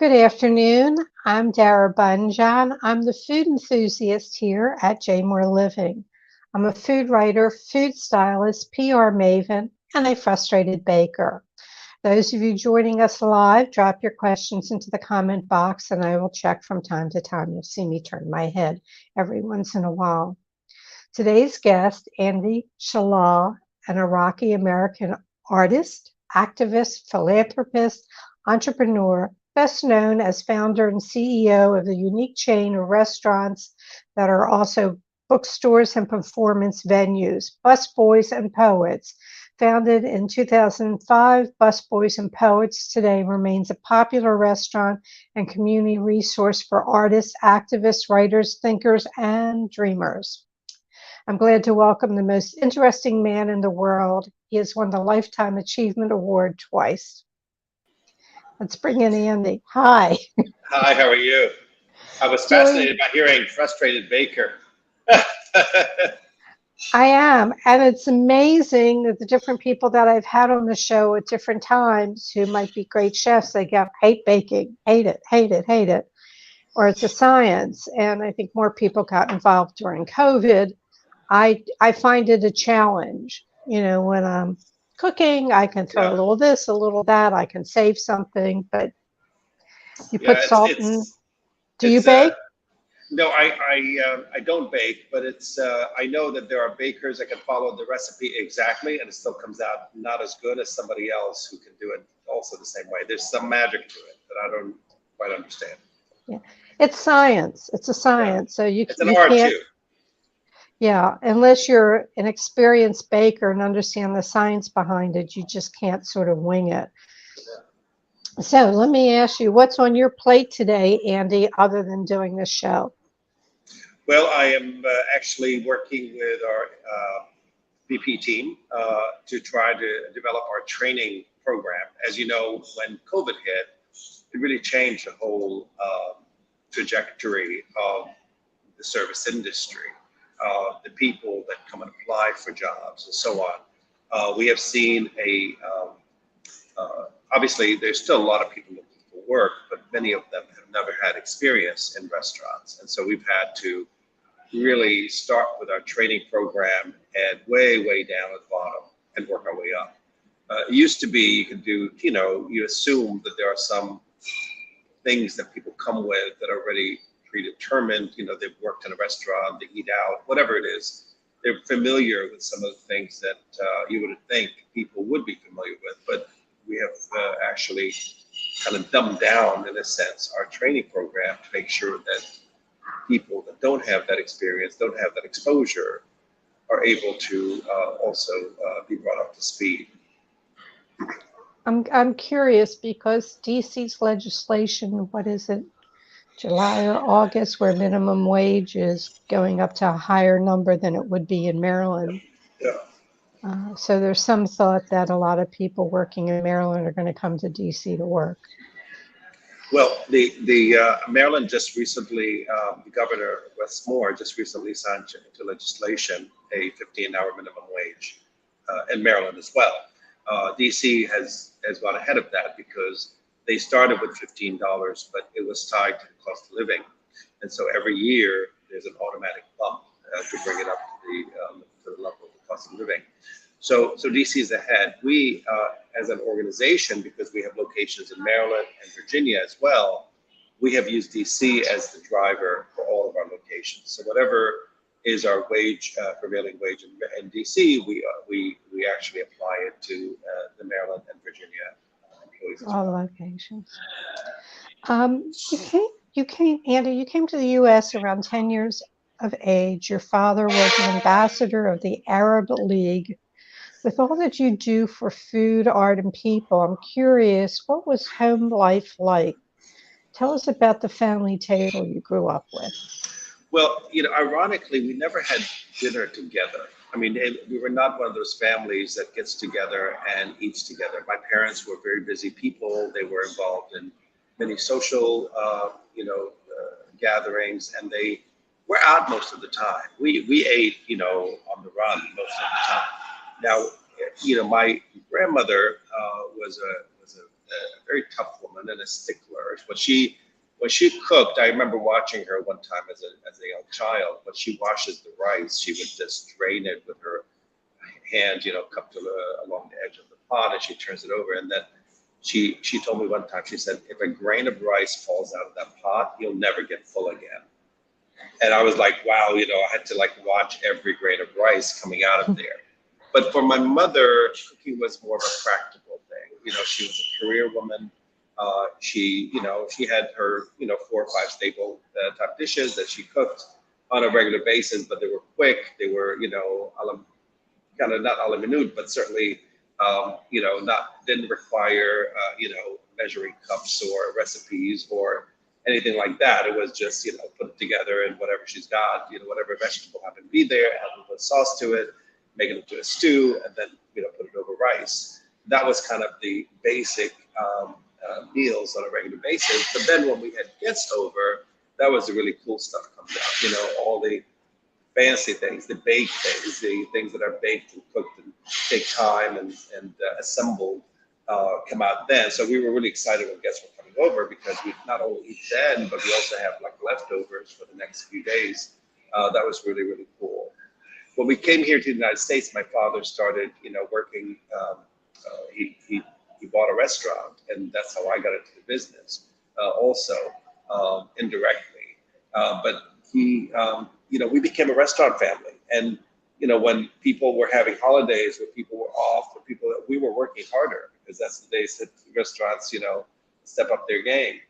Good afternoon. I'm Dara Bunjon. I'm the food enthusiast here at J More Living. I'm a food writer, food stylist, PR maven, and a frustrated baker. Those of you joining us live, drop your questions into the comment box and I will check from time to time. You'll see me turn my head every once in a while. Today's guest, Andy Shallal, an Iraqi-American artist, activist, philanthropist, entrepreneur, best known as founder and CEO of the unique chain of restaurants that are also bookstores and performance venues, Busboys and Poets. Founded in 2005, Busboys and Poets today remains a popular restaurant and community resource for artists, activists, writers, thinkers, and dreamers. I'm glad to welcome the most interesting man in the world. He has won the Lifetime Achievement Award twice. Let's bring in Andy. Hi. Hi, how are you? I was fascinated by hearing frustrated baker. I am. And it's amazing that the different people that I've had on the show at different times who might be great chefs, they go, hate baking, hate it, hate it, hate it. Or it's a science. And I think more people got involved during COVID. I find it a challenge. You know, when I'm cooking, I can throw a little this, a little that, I can save something, but you put salt in. Do you bake? No, I don't bake, but I know that there are bakers that can follow the recipe exactly, and it still comes out not as good as somebody else who can do it also the same way. There's some magic to it that I don't quite understand. Yeah, it's science. It's a science. So it's an art too. Yeah, unless you're an experienced baker and understand the science behind it, you just can't sort of wing it. So let me ask you, what's on your plate today, Andy, other than doing this show? Well, I am actually working with our VP team to try to develop our training program. As you know, when COVID hit, it really changed the whole trajectory of the service industry. The people that come and apply for jobs and so on. We have seen obviously there's still a lot of people looking for work, but many of them have never had experience in restaurants. And so we've had to really start with our training program and way down at the bottom and work our way up. It used to be you can do, you assume that there are some things that people come with that are already predetermined. They've worked in a restaurant, they eat out, whatever it is. They're familiar with some of the things that you would think people would be familiar with, but we have actually kind of dumbed down, in a sense, our training program to make sure that people that don't have that experience, don't have that exposure, are able to also be brought up to speed. I'm curious because DC's legislation, what is it, July or August, where minimum wage is going up to a higher number than it would be in Maryland. Yeah. So there's some thought that a lot of people working in Maryland are going to come to DC to work. Well, the Maryland just recently, the governor Westmore just recently signed into legislation a 15-hour minimum wage in Maryland as well. DC has gone ahead of that because they started with $15, but it was tied to the cost of living. And so every year there's an automatic bump to bring it up to the level of the cost of living. So DC is ahead. We, as an organization, because we have locations in Maryland and Virginia as well, we have used DC as the driver for all of our locations. So whatever is our prevailing wage in DC, we actually apply it to the Maryland and Virginia employees. All the locations. Andy, you came to the U.S. around 10 years of age. Your father was an ambassador of the Arab League. With all that you do for food, art, and people, I'm curious, what was home life like? Tell us about the family table you grew up with. Well, ironically, we never had dinner together. I mean, we were not one of those families that gets together and eats together. My parents were very busy people. They were involved in many social, gatherings, and they were out most of the time. We ate, on the run most of the time. Now, my grandmother was a very tough woman and a stickler. When she cooked, I remember watching her one time as a young child. When she washes the rice, she would just drain it with her hand, cupped along the edge of the pot, and she turns it over. And then she told me one time, she said, if a grain of rice falls out of that pot, you'll never get full again. And I was like, wow, I had to watch every grain of rice coming out of there. But for my mother, cooking was more of a practical thing. She was a career woman. She had her, 4 or 5 staple type dishes that she cooked on a regular basis, but they were quick. They were, kind of not a la minute, but certainly, didn't require, measuring cups or recipes or anything like that. It was just, put it together and whatever she's got, whatever vegetable happened to be there, add a little bit of sauce to it, make it into a stew, and then, put it over rice. That was kind of the basic meals on a regular basis. But then when we had guests over, that was the really cool stuff comes out, all the fancy things, the baked things, the things that are baked and cooked and take time and assembled come out then. So we were really excited when guests were coming over because we not only eat then, but we also have leftovers for the next few days. That was really, really cool. When we came here to the United States, my father started, working. He bought a restaurant, and that's how I got into the business. Also, indirectly, but he, we became a restaurant family. And when people were having holidays, when people were off, we were working harder because that's the days that restaurants, step up their game.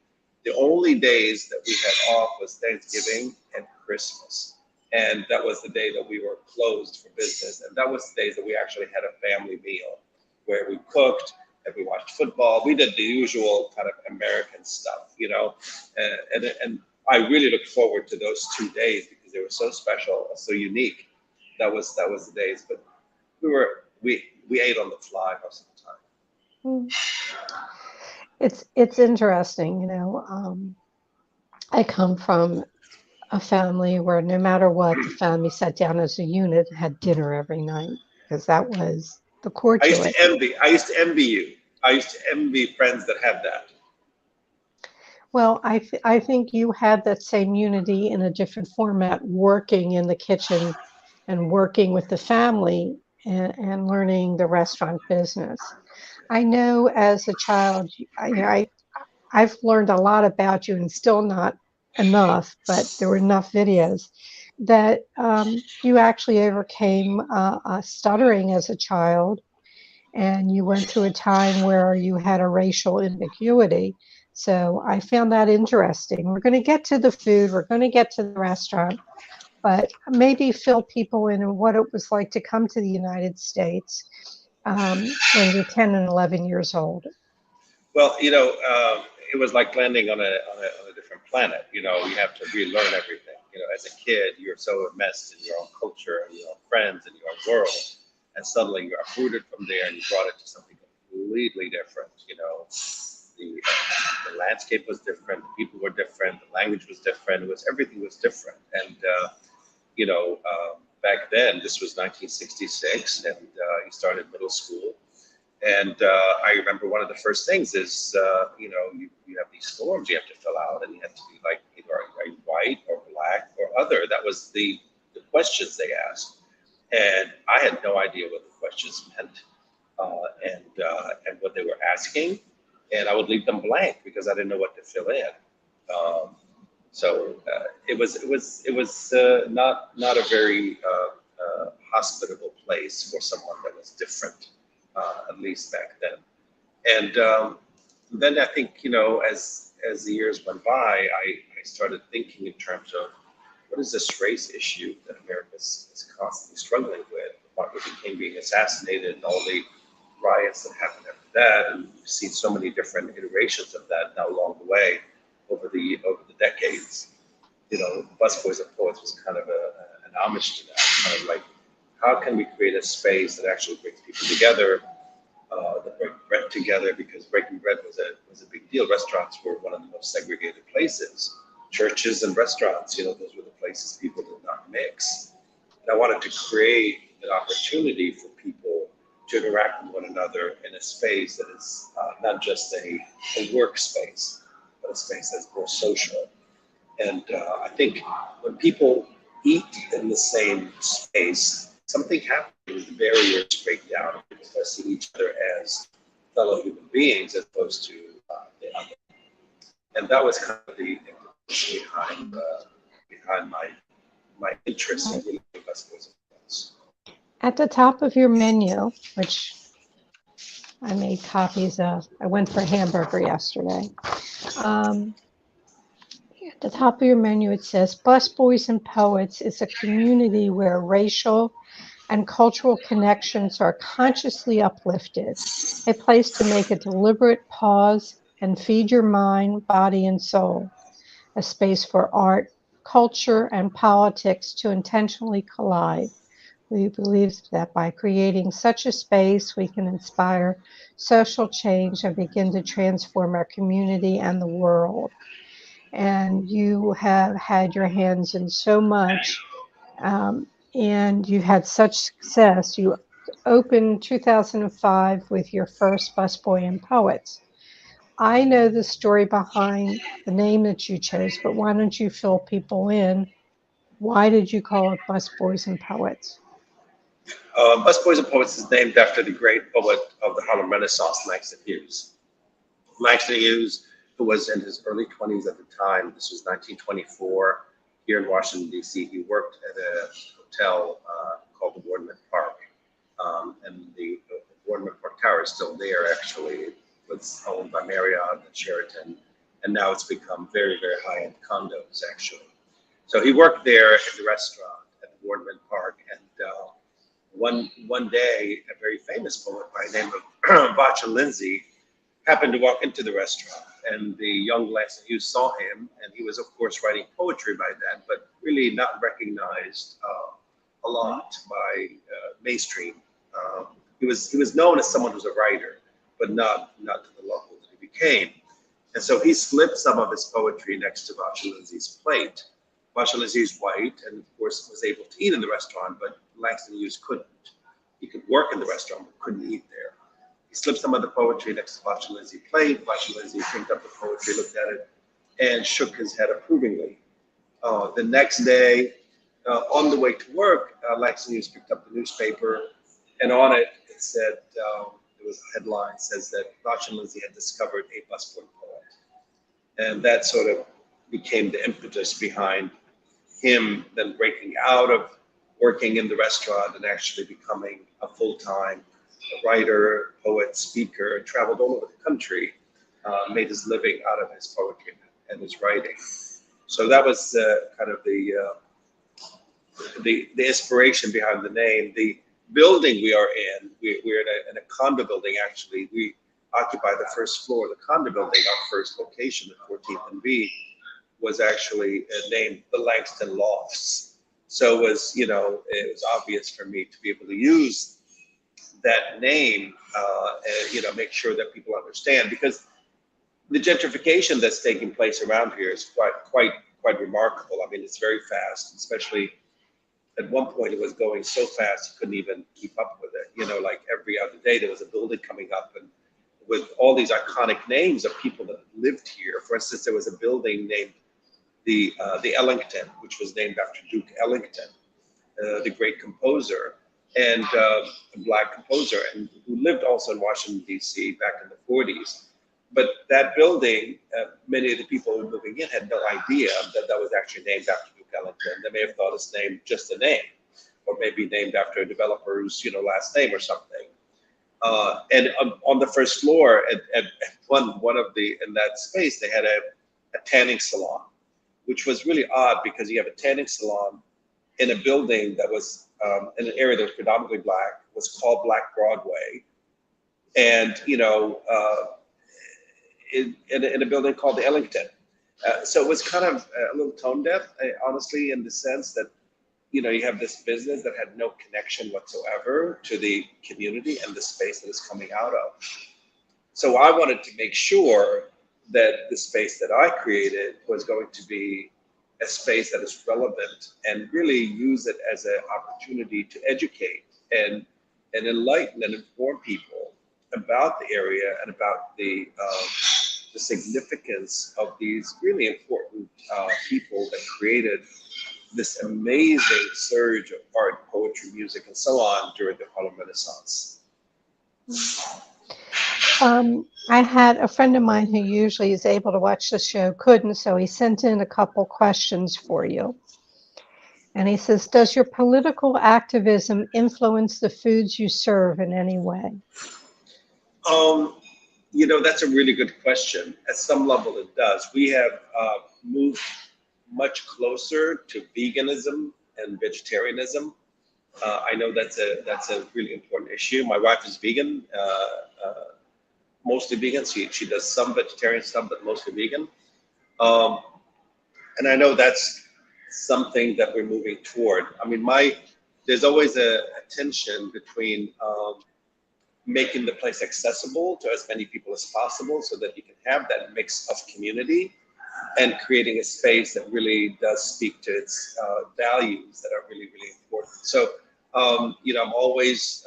The only days that we had off was Thanksgiving and Christmas. And that was the day that we were closed for business. And that was the days that we actually had a family meal where we cooked and we watched football. We did the usual kind of American stuff, and I really look forward to those 2 days because they were so special, so unique. That was the days. But we ate on the fly most of the time. It's interesting, I come from a family where no matter what, the family sat down as a unit and had dinner every night because that was the core to it. I used to envy you. I used to envy friends that had that. Well, I think you had that same unity in a different format, working in the kitchen and working with the family and learning the restaurant business. I know as a child, I've learned a lot about you and still not enough, but there were enough videos that you actually overcame stuttering as a child, and you went through a time where you had a racial ambiguity. So I found that interesting. We're going to get to the food, we're going to get to the restaurant, but maybe fill people in on what it was like to come to the United States when you're 10 and 11 years old. Well, it was like landing on a different planet. You have to relearn everything. As a kid, you're so immersed in your own culture and your own friends and your own world, and suddenly you are uprooted from there and you brought it to something completely different. The landscape was different, the people were different, the language was different. Everything was different, and back then this was 1966, and you started middle school. And I remember one of the first things is, you have these forms you have to fill out, and you have to be like, either are you white or black or other? That was the questions they asked. And I had no idea what the questions meant and what they were asking. And I would leave them blank because I didn't know what to fill in. So it was not a very hospitable place for someone that was different. At least back then. And then I think, as the years went by, I started thinking in terms of what is this race issue that America is constantly struggling with, Martin Luther King being assassinated and all the riots that happened after that. And we've seen so many different iterations of that now along the way over the decades. Busboys and Poets was kind of an homage to that, kind of like, how can we create a space that actually brings people together, that break bread together? Because breaking bread was a big deal. Restaurants were one of the most segregated places. Churches and restaurants, those were the places people did not mix. And I wanted to create an opportunity for people to interact with one another in a space that is not just a workspace, but a space that's more social. And I think when people eat in the same space, something happens. The barriers break down. People start seeing each other as fellow human beings as opposed to the other. And that was kind of the impetus behind my interest in really Busboys and Poets. At the top of your menu, which I made copies of, I went for hamburger yesterday. At the top of your menu, it says Busboys and Poets is a community where racial and cultural connections are consciously uplifted, a place to make a deliberate pause and feed your mind, body, and soul, a space for art, culture, and politics to intentionally collide. We believe that by creating such a space, we can inspire social change and begin to transform our community and the world. And you have had your hands in so much, and you've had such success. You opened 2005 with your first Busboy and Poets. I know the story behind the name that you chose, but why don't you fill people in? Why did you call it Busboys and Poets? Busboys and Poets is named after the great poet of the Harlem Renaissance, Langston Hughes. Langston Hughes, who was in his early 20s at the time, this was 1924, here in Washington, D.C. He worked at a hotel called the Wardman Park. And the Wardman Park Tower is still there, actually. It was owned by Marriott and Sheraton, and now it's become very, very high-end condos, actually. So he worked there at the restaurant at the Wardman Park, and one day, a very famous poet by the name of Vacha Lindsay happened to walk into the restaurant, and the young Langston Hughes saw him, and he was, of course, writing poetry by then, but really not recognized a lot by mainstream. He was known as someone who's a writer, but not to the level that he became. And so he slipped some of his poetry next to Vacha Lindsay's plate. Vacha Lindsay's white, and of course was able to eat in the restaurant, but Langston Hughes couldn't. He could work in the restaurant, but couldn't eat there. He slipped some of the poetry next to Vacha Lindsay's plate. Vacha Lindsay picked up the poetry, looked at it, and shook his head approvingly. The next day, on the way to work, Langston Hughes picked up the newspaper, and on it, it said, there was a headline says that Vacha Lindsay had discovered a busboy poet. And that sort of became the impetus behind him then breaking out of working in the restaurant and actually becoming a full-time writer, poet, speaker, traveled all over the country, made his living out of his poetry and his writing. So that was kind of the inspiration behind the name. The building we are in, we're in a condo building, actually. We occupy the first floor of the condo building. Our first location at 14th and B was actually named the Langston Lofts. So it was, it was obvious for me to be able to use that name and, make sure that people understand, because the gentrification that's taking place around here is quite remarkable. I mean, it's very fast, especially at one point it was going so fast you couldn't even keep up with it. Like every other day there was a building coming up, and with all these iconic names of people that lived here. For instance, there was a building named the Ellington, which was named after Duke Ellington, the great composer and a Black composer, and who lived also in Washington, D.C. back in the 40s. But that building, many of the people who were moving in had no idea that that was actually named after Duke Ellington. They may have thought it's named just a name, or maybe named after a developer's last name or something. And on the first floor, at one of the in that space, they had a tanning salon, which was really odd because you have a tanning salon in a building that was in an area that was predominantly Black, was called Black Broadway, and in a building called the Ellington. So it was kind of a little tone deaf, honestly, in the sense that you have this business that had no connection whatsoever to the community and the space that it's coming out of. So I wanted to make sure that the space that I created was going to be a space that is relevant and really use it as an opportunity to educate and enlighten and inform people about the area and about the significance of these really important people that created this amazing surge of art, poetry, music, and so on during the Harlem Renaissance. I had a friend of mine who usually is able to watch the show, couldn't, so he sent in a couple questions for you. And he says, does your political activism influence the foods you serve in any way? You know, that's a really good question. At some level, it does. We have moved much closer to veganism and vegetarianism. I know that's a really important issue. My wife is vegan, mostly vegan. She does some vegetarian stuff, but mostly vegan. And I know that's something that we're moving toward. I mean, there's always a tension between making the place accessible to as many people as possible so that you can have that mix of community and creating a space that really does speak to its values that are really, really important. So, you know, I'm always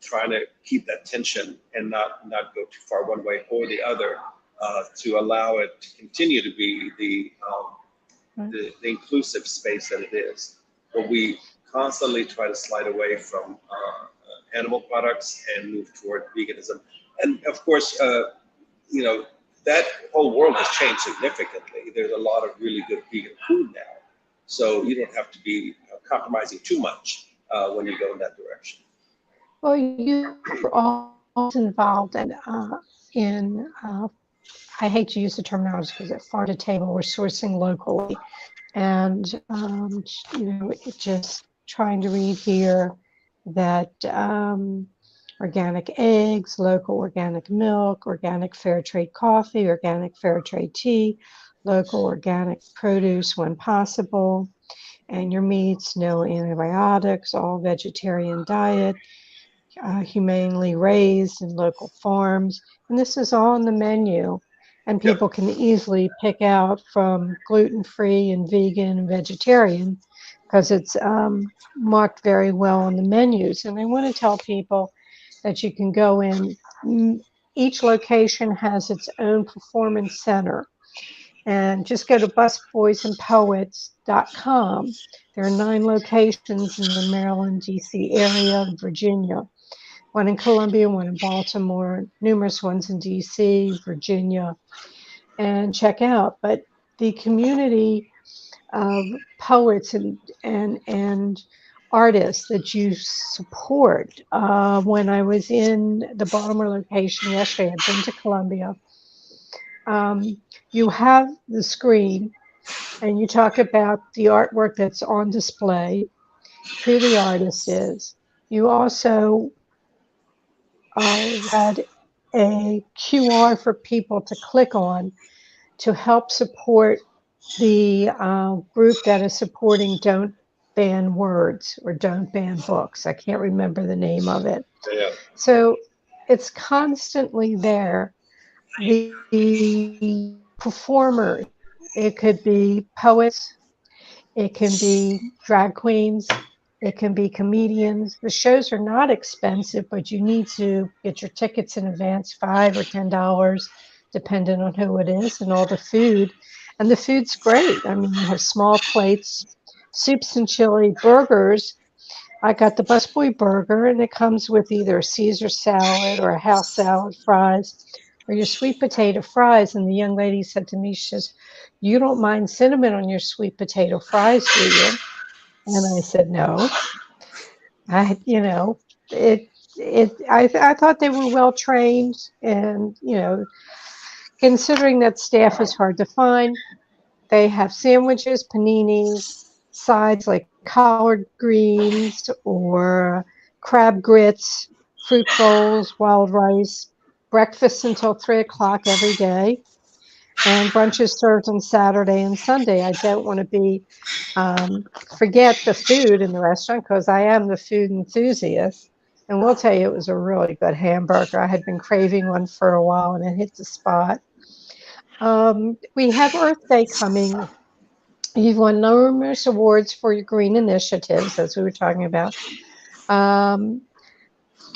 trying to keep that tension and not go too far one way or the other to allow it to continue to be the inclusive space that it is. But we constantly try to slide away from animal products and move toward veganism. And of course, you know, that whole world has changed significantly. There's a lot of really good vegan food now. So you don't have to be compromising too much when you go in that direction. Well, you're always involved in I hate to use the terminology because at farm to table, we're sourcing locally. And, you know, just trying to read here that organic eggs, local organic milk, organic fair trade coffee, organic fair trade tea, local organic produce when possible, and your meats, no antibiotics, all vegetarian diet, humanely raised in local farms. And this is all on the menu. And people can easily pick out from gluten-free and vegan and vegetarian because it's marked very well on the menus. And I want to tell people that you can go in. Each location has its own performance center. And just go to busboysandpoets.com. There are 9 locations in the Maryland, D.C. area, Virginia. One in Columbia, one in Baltimore, numerous ones in D.C., Virginia, and check out. But the community of poets and artists that you support. When I was in the Baltimore location yesterday, I've been to Columbia. You have the screen, and you talk about the artwork that's on display, who the artist is. You also had a QR for people to click on to help support the group that is supporting Don't Ban Words or Don't Ban Books. I can't remember the name of it. Yeah. So it's constantly there. The performers, it could be poets, it can be drag queens, it can be comedians. The shows are not expensive, but you need to get your tickets in advance, $5 or $10, depending on who it is, and all the food. And the food's great. I mean, you have small plates, soups and chili, burgers. I got the busboy burger, and it comes with either a Caesar salad or a house salad, fries, or your sweet potato fries. And the young lady said to me, she says, "You don't mind cinnamon on your sweet potato fries, do you?" And I said, "No." You know, I thought they were well trained, and, you know, considering that staff is hard to find, they have sandwiches, paninis, sides like collard greens or crab grits, fruit bowls, wild rice, breakfast until 3 o'clock every day, and brunches served on Saturday and Sunday. I don't want to forget the food in the restaurant because I am the food enthusiast. And we'll tell you, it was a really good hamburger. I had been craving one for a while, and it hit the spot. We have Earth Day coming. You've won numerous awards for your green initiatives, as we were talking about.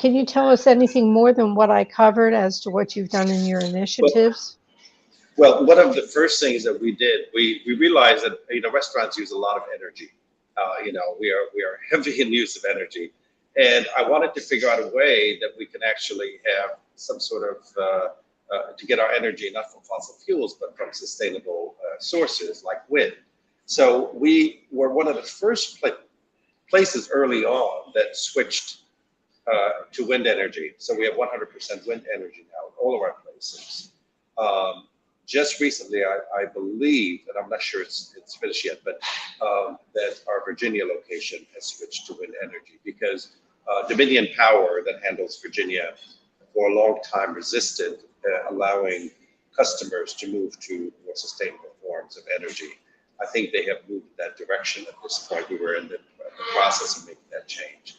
Can you tell us anything more than what I covered as to what you've done in your Well, initiatives? well, one of the first things that we did, we realized that restaurants use a lot of energy. We are heavy in use of energy, and I wanted to figure out a way that we can actually have some sort of to get our energy not from fossil fuels but from sustainable sources like wind. So we were one of the first places early on that switched to wind energy. So we have 100% wind energy now in all of our places. Just recently, I believe, and I'm not sure it's finished yet, but that our Virginia location has switched to wind energy because Dominion Power that handles Virginia for a long time resisted allowing customers to move to more sustainable forms of energy. I think they have moved in that direction at this point. We were in the process of making that change.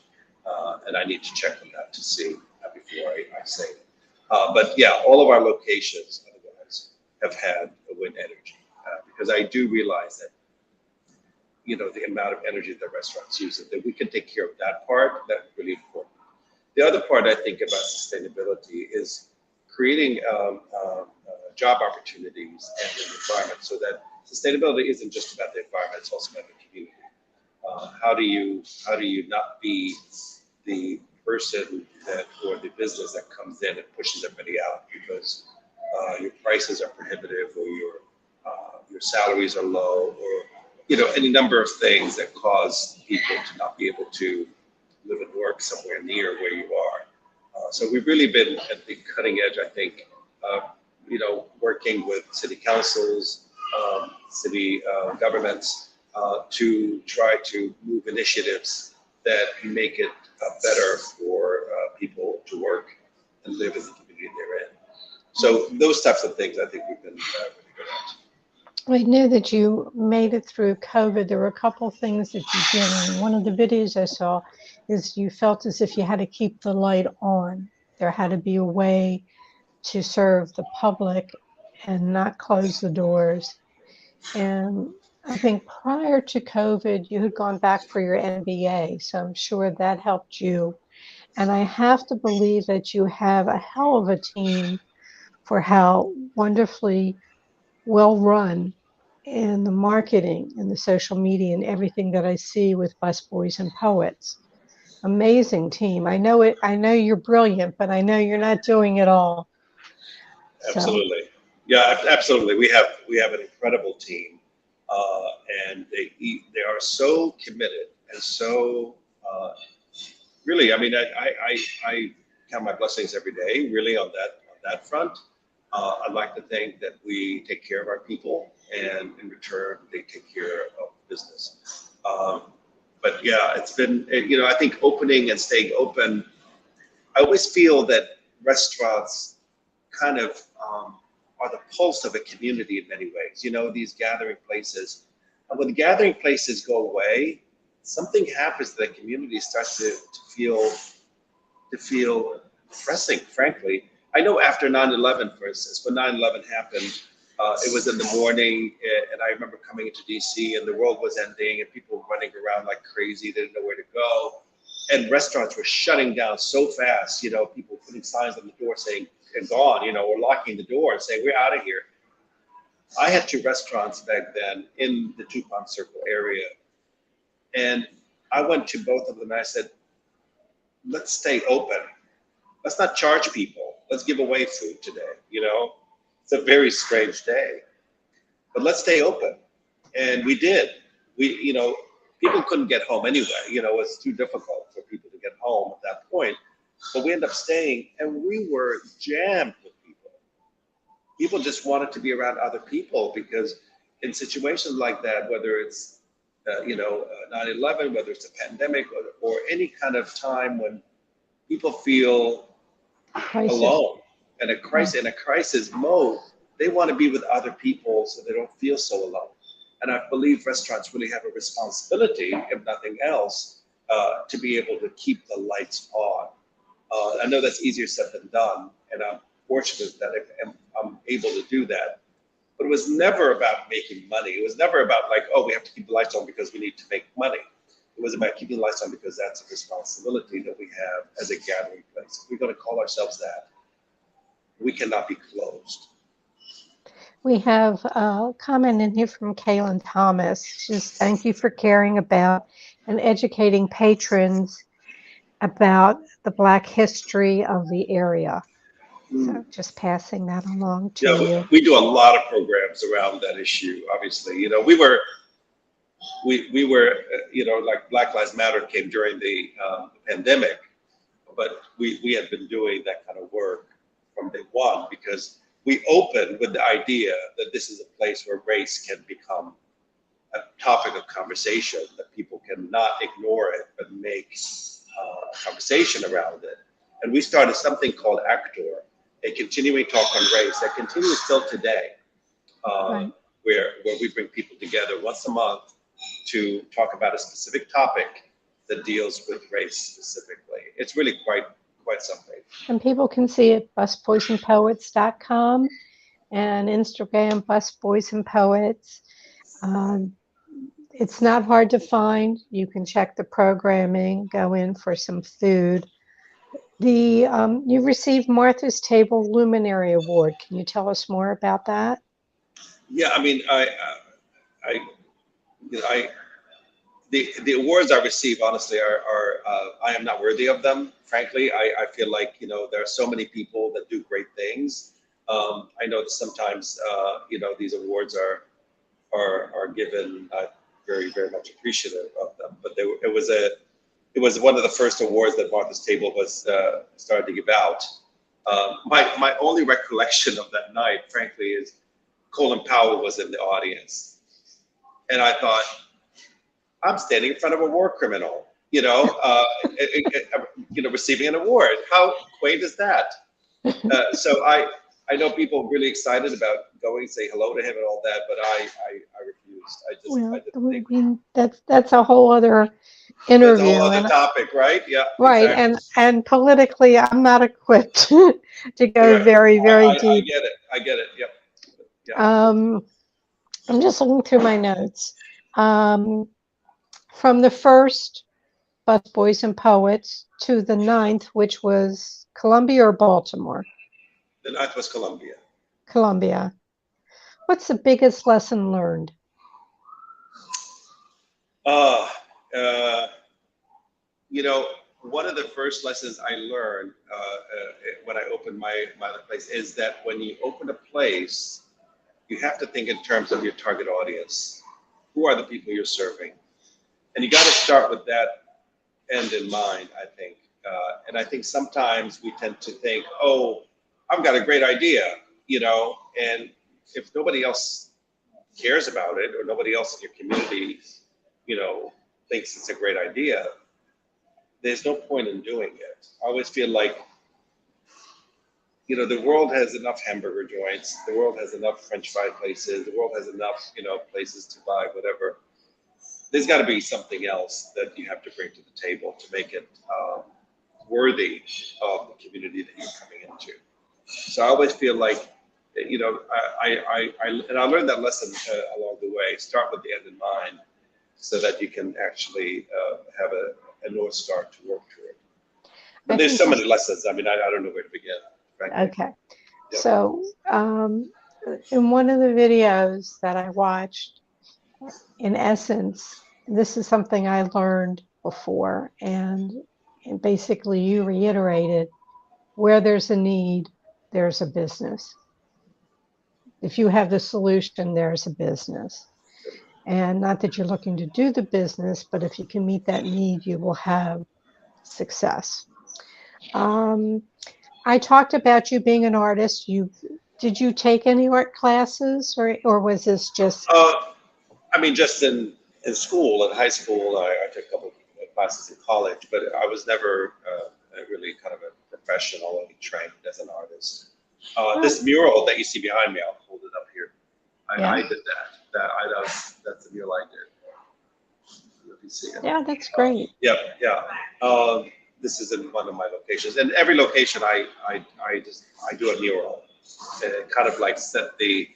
And I need to check on that to see before I say it. But yeah, all of our locations otherwise have had a wind energy because I do realize that, the amount of energy that restaurants use, that we can take care of that part, that's really important. The other part I think about sustainability is creating job opportunities and the environment so that sustainability isn't just about the environment, it's also about the community. How do you not be the person or the business that comes in and pushes everybody out because your prices are prohibitive or your salaries are low or any number of things that cause people to not be able to live and work somewhere near where you are. So we've really been at the cutting edge, I think, working with city councils, city governments to try to move initiatives that make it better for people to work and live in the community they're in. So those types of things I think we've been really good at. I know that you made it through COVID. There were a couple of things that you did. And one of the videos I saw is you felt as if you had to keep the light on. There had to be a way to serve the public and not close the doors. And I think prior to COVID, you had gone back for your MBA. So I'm sure that helped you. And I have to believe that you have a hell of a team for how wonderfully well run in the marketing and the social media and everything that I see with Busboys and Poets. Amazing team. I know it. I know you're brilliant, but I know you're not doing it all. So Absolutely, yeah, absolutely. We have an incredible team, and they are so committed and so really. I mean, I count my blessings every day, really, on that front. I'd like to think that we take care of our people, and in return, they take care of business. But yeah, it's been, I think opening and staying open. I always feel that restaurants kind of are the pulse of a community in many ways. These gathering places. And when the gathering places go away, something happens to the community starts to feel depressing, frankly. I know after 9/11, for instance, when 9/11 happened, it was in the morning, and I remember coming into DC, and the world was ending, and people were running around like crazy. They didn't know where to go, and restaurants were shutting down so fast. People putting signs on the door saying "they're gone," or locking the door and saying "we're out of here." I had 2 restaurants back then in the Tupon Circle area, and I went to both of them and I said, "Let's stay open. Let's not charge people. Let's give away food today." It's a very strange day, but let's stay open. And we did. People couldn't get home anyway. It was too difficult for people to get home at that point. But we ended up staying, and we were jammed with people. People just wanted to be around other people because in situations like that, whether it's 9/11, whether it's a pandemic or any kind of time when people feel alone and in a crisis mode, they want to be with other people so they don't feel so alone. And I believe restaurants really have a responsibility, if nothing else, to be able to keep the lights on. I know that's easier said than done, and I'm fortunate that I'm able to do that. But it was never about making money. It was never about like, oh, we have to keep the lights on because we need to make money. It It was about keeping the lights on because that's a responsibility that we have as a gathering place. If we're going to call ourselves that, we cannot be closed. We have a comment in here from Kaylin Thomas. She says, thank you for caring about and educating patrons about the Black history of the area. So just passing that along to you. We do a lot of programs around that issue, obviously. You know, we were, you know, like Black Lives Matter came during the pandemic, but we had been doing that kind of work from day one because we opened with the idea that this is a place where race can become a topic of conversation, that people cannot ignore it, but make conversation around it. And we started something called Actor, a continuing talk on race that continues still today, Right. where we bring people together once a month to talk about a specific topic that deals with race specifically. It's really quite something. And people can see it busboysandpoets.com and Instagram Busboys and Poets. It's not hard to find. You can check the programming, go in for some food. You received Martha's Table Luminary Award. Can you tell us more about that? Yeah, I mean, the awards I receive, honestly, are I am not worthy of them. Frankly, I feel like, you know, there are so many people that do great things. I know that sometimes, you know, these awards are given. Very, very much appreciative of them. But it was one of the first awards that Martha's Table was started to give out. My only recollection of that night, frankly, is Colin Powell was in the audience, and I thought, I'm standing in front of a war criminal, you know, you know, receiving an award. How quaint is that? So I know people really excited about going, say hello to him and all that, but I refused. I didn't think. That's a whole other interview. That's a whole other topic, right? Yeah. Right, exactly. and politically, I'm not equipped to go very, very deep. I get it. Yep. Yeah. I'm just looking through my notes. From the first Busboys and Poets to the 9th, which was Columbia or Baltimore? The 9th was Columbia. Columbia. What's the biggest lesson learned? You know, one of the first lessons I learned when I opened my other place is that when you open a place, you have to think in terms of your target audience. Who are the people you're serving? And you got to start with that end in mind, I think. And I think sometimes we tend to think, oh, I've got a great idea, you know, and if nobody else cares about it or nobody else in your community, you know, thinks it's a great idea, there's no point in doing it. I always feel like, you know, the world has enough hamburger joints, the world has enough French fry places, the world has enough, you know, places to buy whatever. There's got to be something else that you have to bring to the table to make it worthy of the community that you're coming into. So I always feel like, you know, I learned that lesson along the way. Start with the end in mind, so that you can actually have a North Star to work toward. But there's so many lessons. I mean, I don't know where to begin. Frankly. Okay. Yeah. So in one of the videos that I watched, in essence, this is something I learned before, and basically you reiterated, where there's a need, there's a business. If you have the solution, there's a business. And not that you're looking to do the business, but if you can meet that need, you will have success. I talked about you being an artist. Did you take any art classes, or was this just? I mean, just in school, in high school, I took a couple of classes in college, but I was never really kind of a professionally trained as an artist. This mural that you see behind me, I'll hold it up here. I did that. That's the mural I did. Let me see it. Yeah, that's great. Yeah. This is in one of my locations, and every location I do a mural, kind of like set the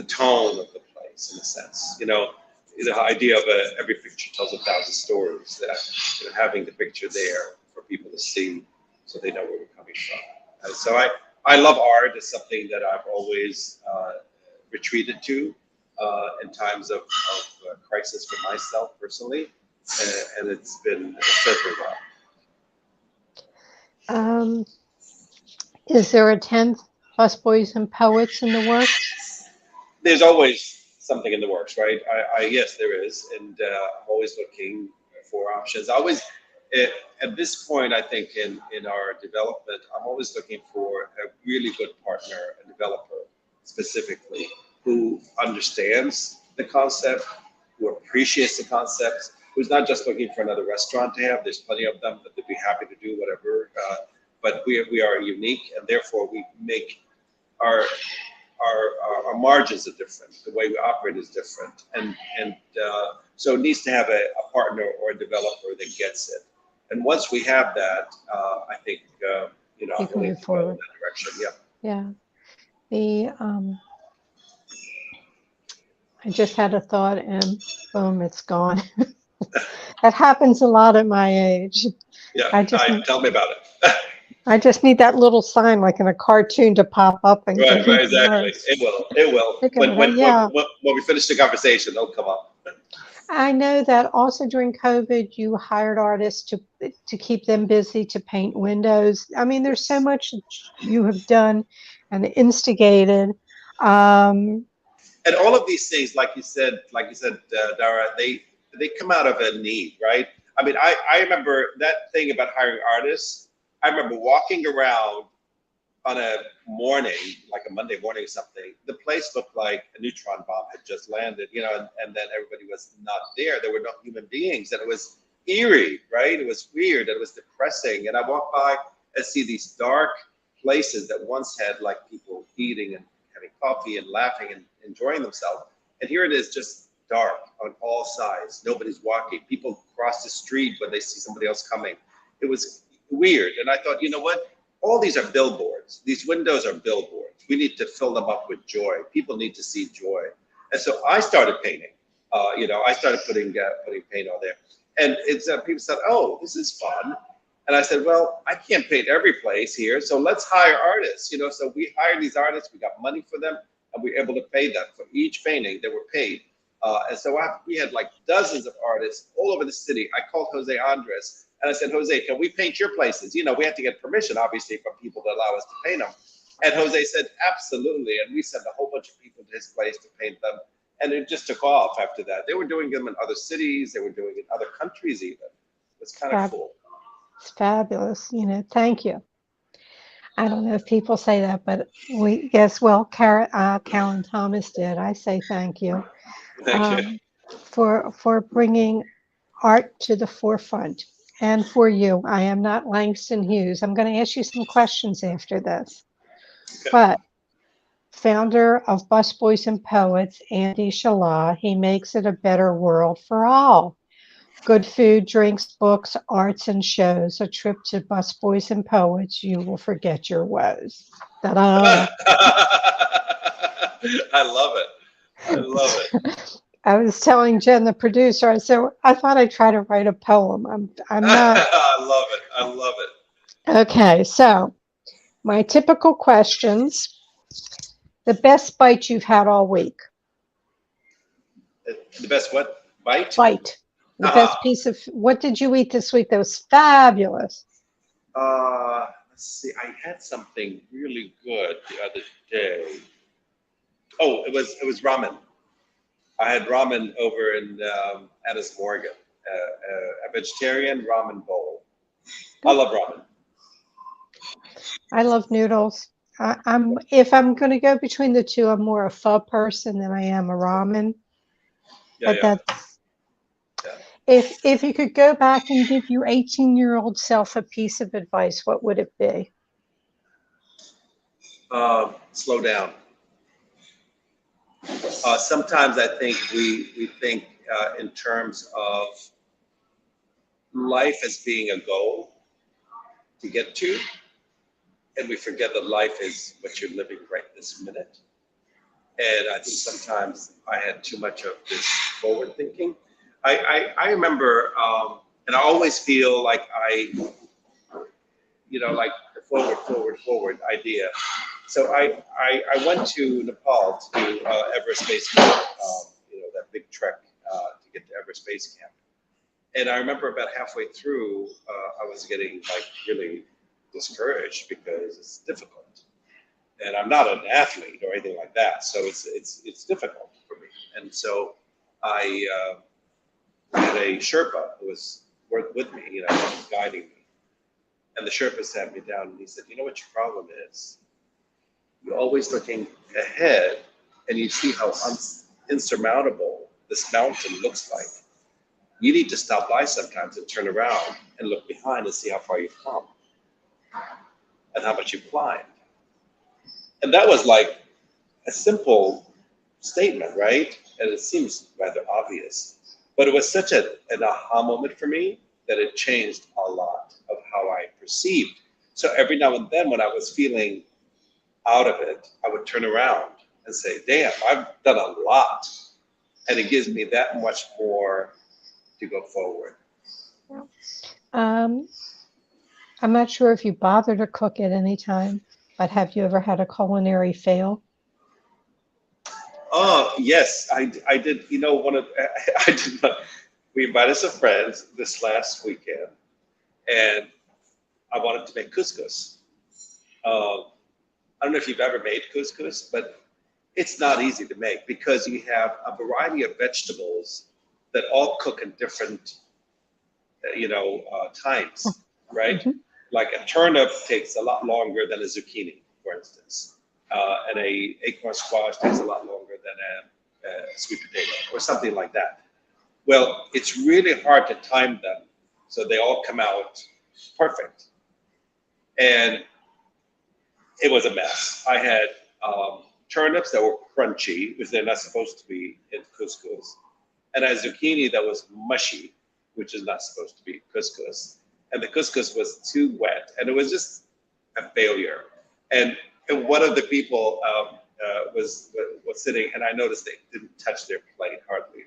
tone of the place in a sense. You know, the idea of every picture tells 1,000 stories. That having the picture there for people to see, so they know where we're coming from. And so I love art. It's something that I've always retreated to in times of crisis for myself personally, and it's been served me well. Is there a 10th Busboys and Poets in the works? There's always something in the works, right? Yes, there is, and I'm always looking for options. At this point, I think in our development, I'm always looking for a really good partner, a developer specifically, who understands the concept, who appreciates the concept, who's not just looking for another restaurant to have. There's plenty of them that they'd be happy to do whatever, but we are unique, and therefore we make our margins are different. The way we operate is different, and so it needs to have a partner or a developer that gets it. And once we have that, I think you can move forward in that direction. Yeah. I just had a thought, and boom, it's gone. That happens a lot at my age. Yeah. Tell me about it. I just need that little sign, like in a cartoon, to pop up and right, exactly. It will. When we finish the conversation, they'll come up. I know that also during COVID, you hired artists to keep them busy, to paint windows. I mean, there's so much you have done and instigated. And all of these things, like you said, Dara, they come out of a need, right? I mean, I remember that thing about hiring artists. I remember walking around on a morning, like a Monday morning or something. The place looked like a neutron bomb had just landed, and then everybody was not there. There were no human beings, and it was eerie, right? It was weird. It was depressing. And I walked by and see these dark places that once had like people eating and having coffee and laughing and enjoying themselves. And here it is, just dark on all sides. Nobody's walking. People cross the street when they see somebody else coming. It was weird. And I thought, you know what? All these are billboards. These windows are billboards. We need to fill them up with joy. People need to see joy. And so I started painting. I started putting paint on there. And it's people said, "Oh, this is fun." And I said, "Well, I can't paint every place here, so let's hire artists." So we hired these artists. We got money for them, and we were able to pay them for each painting. They were paid. And so we had like dozens of artists all over the city. I called Jose Andres and I said, "Jose, can we paint your places?" We had to get permission, obviously, from people to allow us to paint them. And Jose said, "Absolutely." And we sent a whole bunch of people to his place to paint them. And it just took off after that. They were doing them in other cities. They were doing it in other countries even. It's kind of cool. It's fabulous. Thank you. I don't know if people say that, but Karen Thomas did. I say thank you. Thank you. For bringing art to the forefront. And for you, I am not Langston Hughes. I'm going to ask you some questions after this. Okay. But founder of Busboys and Poets, Andy Shallal, he makes it a better world for all. Good food, drinks, books, arts, and shows. A trip to Busboys and Poets, you will forget your woes. Ta-da! I love it. I was telling Jen, the producer, I said, I thought I'd try to write a poem. I'm not. I love it. Okay, so my typical questions. The best bite you've had all week. The best what? Bite? Bite. The best piece of, what did you eat this week that was fabulous? Let's see, I had something really good the other day. Oh, it was ramen. I had ramen over in Annis Morgan, a vegetarian ramen bowl. I love ramen. I love noodles. If I'm going to go between the two, I'm more a pho person than I am a ramen. If you could go back and give your 18-year-old self a piece of advice, what would it be? Slow down. Sometimes I think we think in terms of life as being a goal to get to, and we forget that life is what you're living right this minute. And I think sometimes I had too much of this forward thinking. I remember, and I always feel like like the forward idea. So I went to Nepal to do Everest Base Camp, that big trek to get to Everest Base Camp. And I remember about halfway through, I was getting like really discouraged because it's difficult, and I'm not an athlete or anything like that, so it's difficult for me. And so I had a Sherpa who was with me, guiding me, and the Sherpa sat me down and he said, "You know what your problem is? You're always looking ahead, and you see how insurmountable this mountain looks like. You need to stop by sometimes and turn around and look behind and see how far you've come and how much you've climbed." And that was like a simple statement, right? And it seems rather obvious, but it was such an aha moment for me that it changed a lot of how I perceived. So every now and then when I was feeling out of it, I would turn around and say, damn, I've done a lot. And it gives me that much more to go forward. I'm not sure if you bother to cook at any time, but have you ever had a culinary fail? Oh, yes, I did. I did not. We invited some friends this last weekend, and I wanted to make couscous. I don't know if you've ever made couscous, but it's not easy to make because you have a variety of vegetables that all cook in different, times, right? Mm-hmm. Like a turnip takes a lot longer than a zucchini, for instance, and a acorn squash takes a lot longer than a sweet potato or something like that. Well, it's really hard to time them so they all come out perfect, and it was a mess. I had turnips that were crunchy, which they're not supposed to be in couscous, and a zucchini that was mushy, which is not supposed to be couscous. And the couscous was too wet, and it was just a failure. And one of the people was sitting, and I noticed they didn't touch their plate hardly,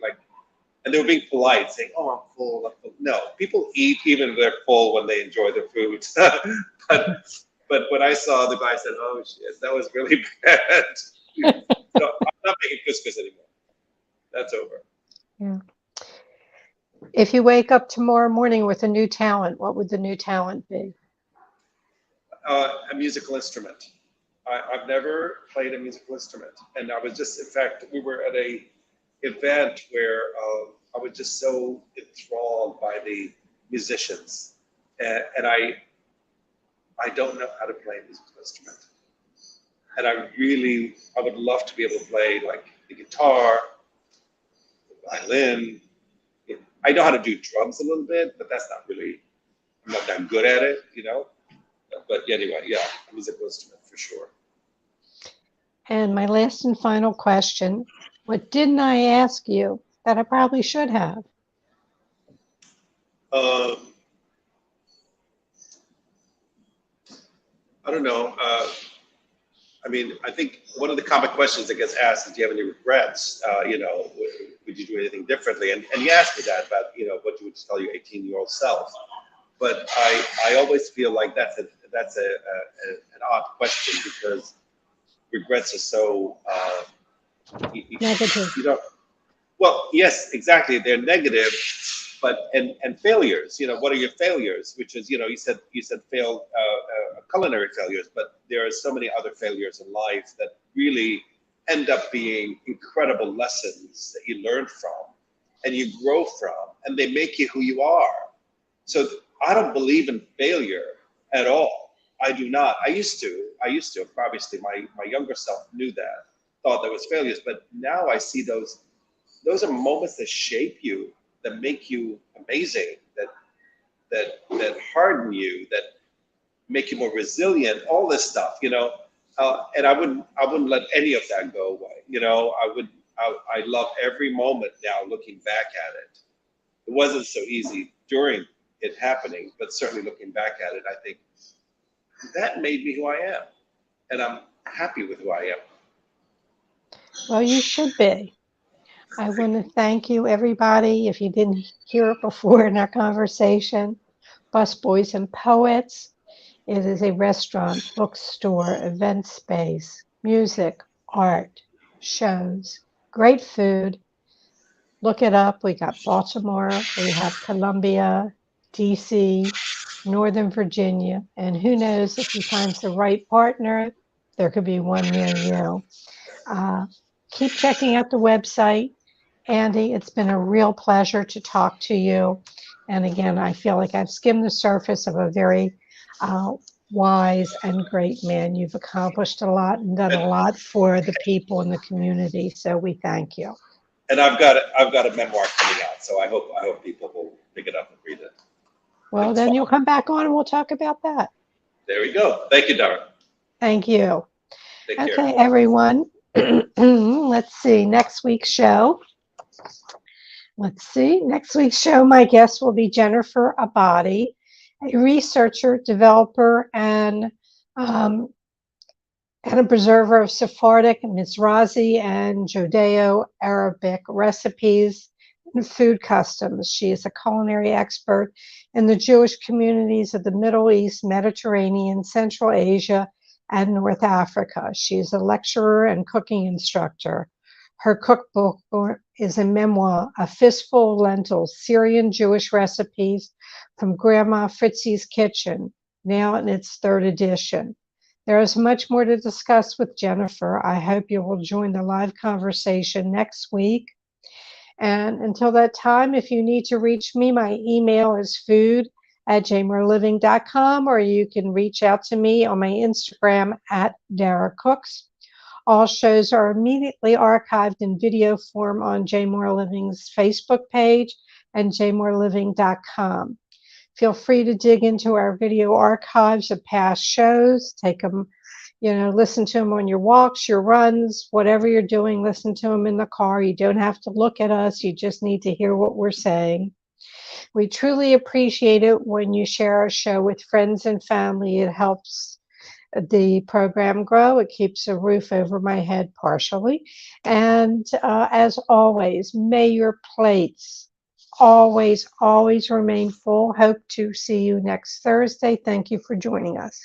and they were being polite, saying, "Oh, I'm full. I'm full." No, people eat even if they're full when they enjoy their food. But when I saw the guy, I said, "Oh shit, that was really bad." So I'm not making couscous anymore. That's over. Yeah. If you wake up tomorrow morning with a new talent, what would the new talent be? A musical instrument. I've never played a musical instrument, and I was just, in fact, we were at a event where I was just so enthralled by the musicians, and I don't know how to play a musical instrument, and I would love to be able to play like the guitar, the violin. I know how to do drums a little bit, but I'm not that good at it, But anyway, yeah, a musical instrument for sure. And my last and final question, what didn't I ask you that I probably should have? Um, I don't know. I think one of the common questions that gets asked is, do you have any regrets? Would you do anything differently? And you asked me that about, what you would tell your 18-year-old self. But I always feel like that's an odd question because regrets are so Negative. Well, yes, exactly. They're negative, but and failures. What are your failures? Which is, you said failed culinary failures, but there are so many other failures in life that really end up being incredible lessons that you learn from and you grow from, and they make you who you are. So I don't believe in failure at all. I do not. I used to. Obviously, my younger self knew that, thought there was failures, but now I see those are moments that shape you, that make you amazing, that harden you, that make you more resilient. All this stuff, and I wouldn't let any of that go away. I love every moment now. Looking back at it, it wasn't so easy during it happening, but certainly looking back at it, I think that made me who I am, and I'm happy with who I am. Well, you should be. I want to thank you, everybody. If you didn't hear it before in our conversation, Busboys and Poets. It is a restaurant, bookstore, event space, music, art, shows, great food. Look it up. We got Baltimore, we have Columbia, DC, Northern Virginia, and who knows if he finds the right partner, there could be one near you. Uh, keep checking out the website. Andy, it's been a real pleasure to talk to you. And again, I feel like I've skimmed the surface of a very uh, wise and great man. You've accomplished a lot and done And a lot for the people in the community. So we thank you. and I've got a memoir coming out, so I hope people will pick it up and read it. Well, It's then fun. you'll come back on and we'll talk about that. There we go. Thank you, Dara. Thank you. Take care. Okay, everyone. Let's see. Next week's show. Let's see. Next week's show, my guest will be Jennifer Abadi, a researcher, developer, and a preserver of Sephardic, Mizrahi, and Judeo-Arabic recipes and food customs. She is a culinary expert in the Jewish communities of the Middle East, Mediterranean, Central Asia, and North Africa. She is a lecturer and cooking instructor. Her cookbook is a memoir, A Fistful of Lentils, Syrian Jewish Recipes from Grandma Fritzi's Kitchen, now in its third edition. There is much more to discuss with Jennifer. I hope you will join the live conversation next week. And until that time, if you need to reach me, my email is food@jmoreliving.com, or you can reach out to me on my Instagram @Dara Cooks. All shows are immediately archived in video form on J More Living's Facebook page and jmoreliving.com. Feel free to dig into our video archives of past shows. Take them, listen to them on your walks, your runs, whatever you're doing, listen to them in the car. You don't have to look at us. You just need to hear what we're saying. We truly appreciate it when you share our show with friends and family. It helps the program grow. It keeps a roof over my head partially. And as always, may your plates always, always remain full. Hope to see you next Thursday. Thank you for joining us.